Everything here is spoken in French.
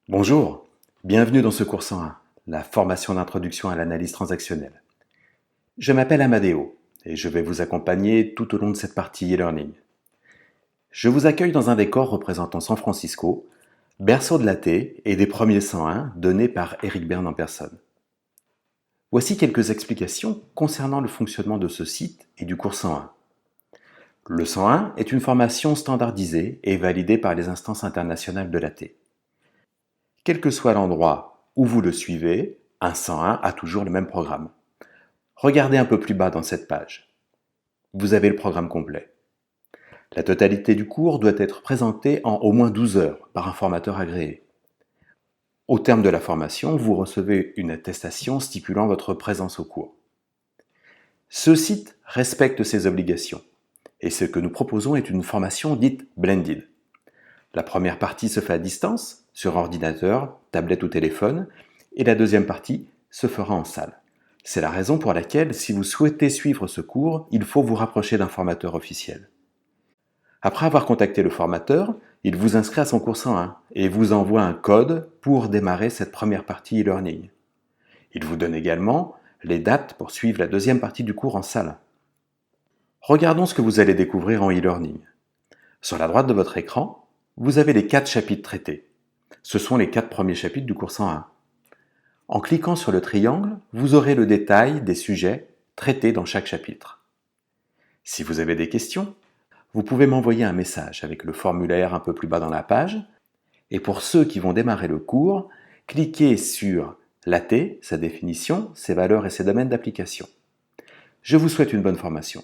Bonjour, bienvenue dans ce cours 101, la formation d'introduction à l'analyse transactionnelle. Je m'appelle Amadeo et je vais vous accompagner tout au long de cette partie e-learning. Je vous accueille dans un décor représentant San Francisco, berceau de la T et des premiers 101 donnés par Eric Berne en personne. Voici quelques explications concernant le fonctionnement de ce site et du cours 101. Le 101 est une formation standardisée et validée par les instances internationales de la T. Quel que soit l'endroit où vous le suivez, un 101 a toujours le même programme. Regardez un peu plus bas dans cette page. Vous avez le programme complet. La totalité du cours doit être présentée en au moins 12 heures par un formateur agréé. Au terme de la formation, vous recevez une attestation stipulant votre présence au cours. Ce site respecte ses obligations et ce que nous proposons est une formation dite blended. La première partie se fait à distance, sur ordinateur, tablette ou téléphone, et la deuxième partie se fera en salle. C'est la raison pour laquelle, si vous souhaitez suivre ce cours, il faut vous rapprocher d'un formateur officiel. Après avoir contacté le formateur, il vous inscrit à son cours 101 et vous envoie un code pour démarrer cette première partie e-learning. Il vous donne également les dates pour suivre la deuxième partie du cours en salle. Regardons ce que vous allez découvrir en e-learning. Sur la droite de votre écran, vous avez les 4 chapitres traités. Ce sont les 4 premiers chapitres du cours 101. En cliquant sur le triangle, vous aurez le détail des sujets traités dans chaque chapitre. Si vous avez des questions, vous pouvez m'envoyer un message avec le formulaire un peu plus bas dans la page. Et pour ceux qui vont démarrer le cours, cliquez sur l'AT, sa définition, ses valeurs et ses domaines d'application. Je vous souhaite une bonne formation.